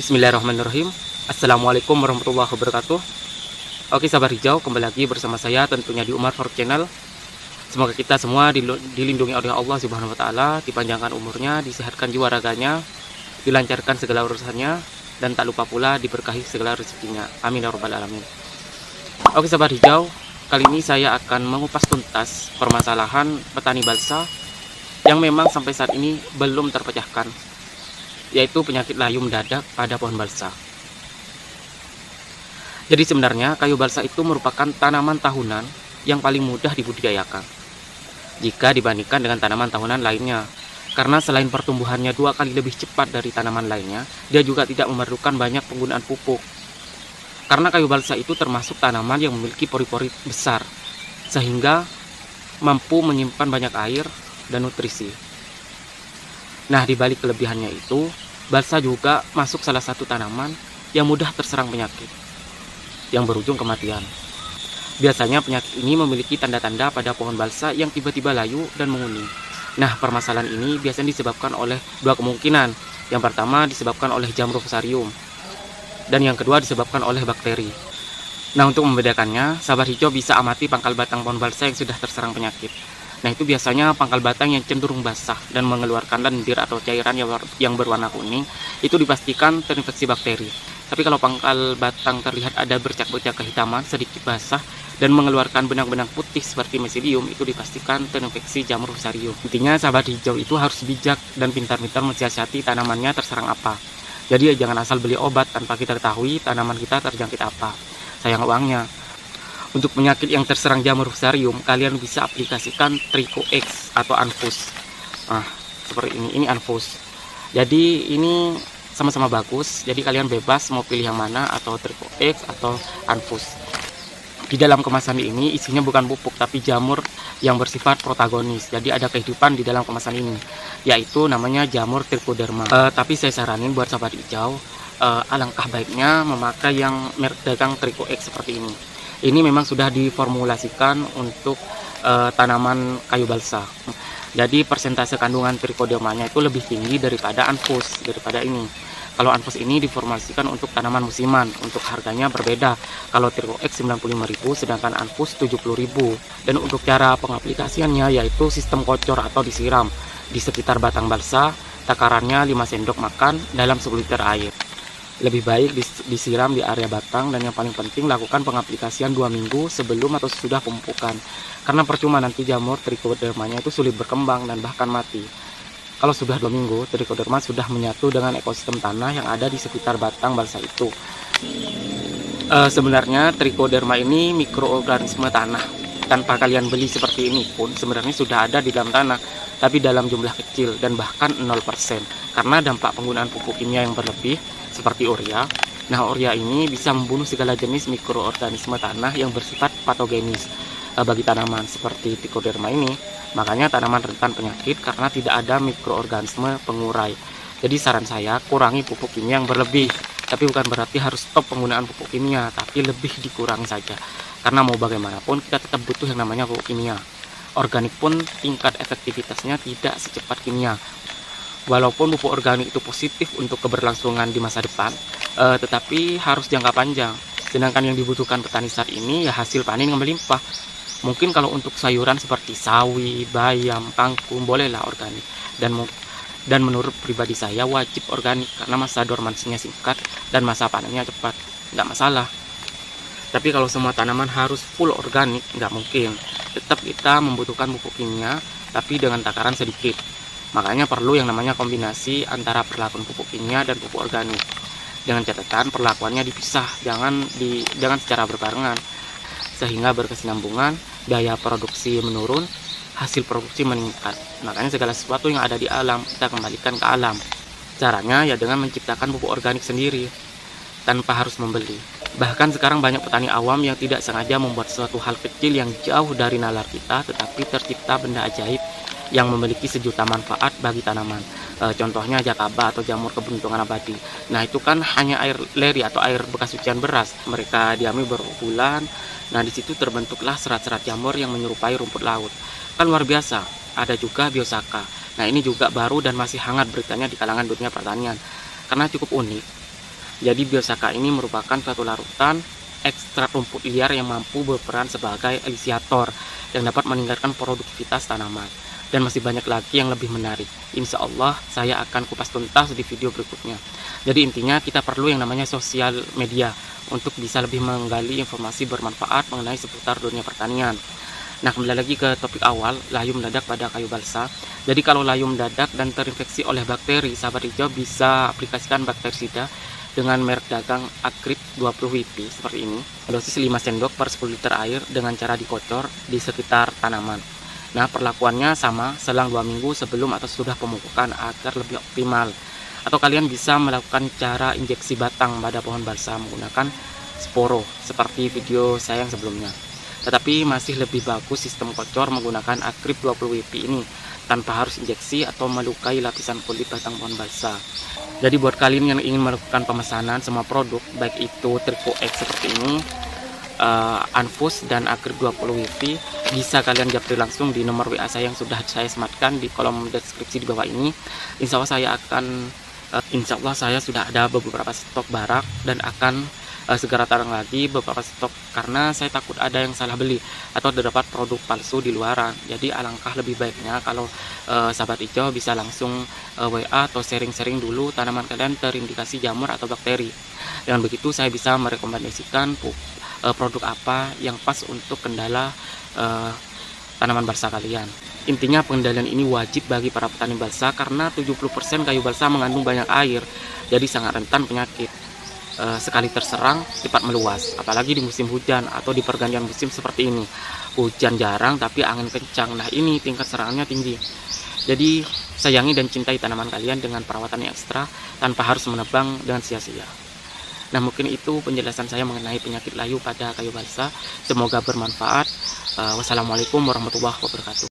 Bismillahirrahmanirrahim. Assalamualaikum warahmatullahi wabarakatuh. Oke sahabat hijau, kembali lagi bersama saya tentunya di Umar Faruk Channel. Semoga kita semua dilindungi oleh Allah Subhanahu wa taala, dipanjangkan umurnya, disehatkan jiwa raganya, dilancarkan segala urusannya, dan tak lupa pula diberkahi segala rezekinya. Amin ya rabbal alamin. Oke sahabat hijau, kali ini saya akan mengupas tuntas permasalahan petani balsa yang memang sampai saat ini belum terpecahkan, yaitu penyakit layu mendadak pada pohon balsa. Jadi sebenarnya kayu balsa itu merupakan tanaman tahunan yang paling mudah dibudidayakan jika dibandingkan dengan tanaman tahunan lainnya. Karena selain pertumbuhannya 2 kali lebih cepat dari tanaman lainnya, dia juga tidak memerlukan banyak penggunaan pupuk. Karena kayu balsa itu termasuk tanaman yang memiliki pori-pori besar, sehingga mampu menyimpan banyak air dan nutrisi. Nah, di balik kelebihannya itu, balsa juga masuk salah satu tanaman yang mudah terserang penyakit yang berujung kematian. Biasanya penyakit ini memiliki tanda-tanda pada pohon balsa yang tiba-tiba layu dan menguning. Nah, permasalahan ini biasanya disebabkan oleh 2 kemungkinan. Yang pertama disebabkan oleh jamur fusarium, dan yang kedua disebabkan oleh bakteri. Nah, untuk membedakannya, sahabat hijau bisa amati pangkal batang pohon balsa yang sudah terserang penyakit. Nah, itu biasanya pangkal batang yang cenderung basah dan mengeluarkan lendir atau cairan yang berwarna kuning, itu dipastikan terinfeksi bakteri. Tapi kalau pangkal batang terlihat ada bercak-bercak kehitaman, sedikit basah, dan mengeluarkan benang-benang putih seperti miselium, itu dipastikan terinfeksi jamur fusarium. Intinya sahabat hijau itu harus bijak dan pintar-pintar mensiasati tanamannya terserang apa. Jadi jangan asal beli obat tanpa kita ketahui tanaman kita terjangkit apa. Sayang uangnya. Untuk penyakit yang terserang jamur fusarium, kalian bisa aplikasikan Trico X atau Anfus. Nah, seperti ini Anfus. Jadi ini sama-sama bagus. Jadi kalian bebas mau pilih yang mana, atau Trico X atau Anfus. Di dalam kemasan ini isinya bukan pupuk tapi jamur yang bersifat protagonis. Jadi ada kehidupan di dalam kemasan ini, yaitu namanya jamur Trichoderma. Tapi saya saranin buat sahabat hijau, alangkah baiknya memakai yang merek dagang Trico X seperti ini. Ini memang sudah diformulasikan untuk tanaman kayu balsa. Jadi persentase kandungan trichodermanya itu lebih tinggi daripada Anfus, daripada ini. Kalau Anfus ini diformulasikan untuk tanaman musiman, untuk harganya berbeda. Kalau Trico X 95.000, sedangkan Anfus 70.000. Dan untuk cara pengaplikasiannya yaitu sistem kocor atau disiram di sekitar batang balsa, takarannya 5 sendok makan dalam 10 liter air. Lebih baik disiram di area batang, dan yang paling penting lakukan pengaplikasian 2 minggu sebelum atau sesudah pemupukan. Karena percuma nanti jamur trichodermanya itu sulit berkembang dan bahkan mati. Kalau sudah 2 minggu, trichoderma sudah menyatu dengan ekosistem tanah yang ada di sekitar batang balsa itu. Sebenarnya trichoderma ini mikroorganisme tanah. Tanpa kalian beli seperti ini pun sebenarnya sudah ada di dalam tanah, tapi dalam jumlah kecil dan bahkan 0%. Karena dampak penggunaan pupuk kimia yang berlebih seperti urea. Nah, urea ini bisa membunuh segala jenis mikroorganisme tanah yang bersifat patogenis bagi tanaman seperti trichoderma ini. Makanya tanaman rentan penyakit karena tidak ada mikroorganisme pengurai. Jadi saran saya, kurangi pupuk kimia yang berlebih. Tapi bukan berarti harus stop penggunaan pupuk kimia, tapi lebih dikurangi saja. Karena mau bagaimanapun kita tetap butuh yang namanya pupuk kimia. Organik pun tingkat efektivitasnya tidak secepat kimia. Walaupun pupuk organik itu positif untuk keberlangsungan di masa depan, tetapi harus jangka panjang. Sedangkan yang dibutuhkan petani saat ini ya hasil panen yang melimpah. Mungkin kalau untuk sayuran seperti sawi, bayam, kangkung, bolehlah organik. Dan menurut pribadi saya wajib organik karena masa dormansinya singkat dan masa panennya cepat. Nggak masalah. Tapi kalau semua tanaman harus full organik, nggak mungkin. Tetap kita membutuhkan pupuk kimia, tapi dengan takaran sedikit. Makanya perlu yang namanya kombinasi antara perlakuan pupuk kimia dan pupuk organik. Dengan catatan perlakuannya dipisah, jangan secara berbarengan, sehingga berkesinambungan, daya produksi menurun, hasil produksi meningkat. Makanya segala sesuatu yang ada di alam kita kembalikan ke alam. Caranya ya dengan menciptakan pupuk organik sendiri tanpa harus membeli. Bahkan sekarang banyak petani awam yang tidak sengaja membuat suatu hal kecil yang jauh dari nalar kita, tetapi tercipta benda ajaib yang memiliki sejuta manfaat bagi tanaman. Contohnya jakaba atau jamur keberuntungan abadi. Nah, itu kan hanya air leri atau air bekas cucian beras. Mereka diami berbulan. Nah, di situ terbentuklah serat-serat jamur yang menyerupai rumput laut. Kan luar biasa. Ada juga biosaka. Nah, ini juga baru dan masih hangat beritanya di kalangan dunia pertanian. Karena cukup unik. Jadi biosaka ini merupakan suatu larutan ekstrak rumput liar yang mampu berperan sebagai inisiator yang dapat meningkatkan produktivitas tanaman. Dan masih banyak lagi yang lebih menarik. Insya Allah saya akan kupas tuntas di video berikutnya. Jadi intinya kita perlu yang namanya sosial media untuk bisa lebih menggali informasi bermanfaat mengenai seputar dunia pertanian. Nah, kembali lagi ke topik awal, layu mendadak pada kayu balsa. Jadi kalau layu mendadak dan terinfeksi oleh bakteri, sahabat hijau bisa aplikasikan bakterisida dengan merek dagang Akrip 20 WP seperti ini. Dosis 5 sendok per 10 liter air dengan cara dikocor di sekitar tanaman. Nah, perlakuannya sama selang 2 minggu sebelum atau sudah pemupukan agar lebih optimal. Atau kalian bisa melakukan cara injeksi batang pada pohon balsa menggunakan sporo seperti video saya yang sebelumnya. Tetapi masih lebih bagus sistem kocor menggunakan Akrip 20 WP ini tanpa harus injeksi atau melukai lapisan kulit batang pohon balsa. Jadi buat kalian yang ingin melakukan pemesanan semua produk, baik itu Trico X seperti ini, Anfus dan Akrip 20 WP, bisa kalian japri langsung di nomor WA saya yang sudah saya sematkan di kolom deskripsi di bawah ini. Insya Allah saya sudah ada beberapa stok barak dan akan segera tarang lagi beberapa stok karena saya takut ada yang salah beli atau terdapat produk palsu di luaran. Jadi alangkah lebih baiknya kalau sahabat hijau bisa langsung WA atau sharing-sharing dulu tanaman kalian terindikasi jamur atau bakteri. Dengan begitu saya bisa merekomendasikan produk apa yang pas untuk kendala tanaman balsa kalian. Intinya pengendalian ini wajib bagi para petani balsa karena 70% kayu balsa mengandung banyak air, jadi sangat rentan penyakit. Sekali terserang cepat meluas, apalagi di musim hujan atau di pergantian musim seperti ini. Hujan jarang tapi angin kencang, nah ini tingkat serangannya tinggi. Jadi sayangi dan cintai tanaman kalian dengan perawatan yang ekstra tanpa harus menebang dengan sia-sia. Nah, mungkin itu penjelasan saya mengenai penyakit layu pada kayu balsa. Semoga bermanfaat. Wassalamualaikum warahmatullahi wabarakatuh.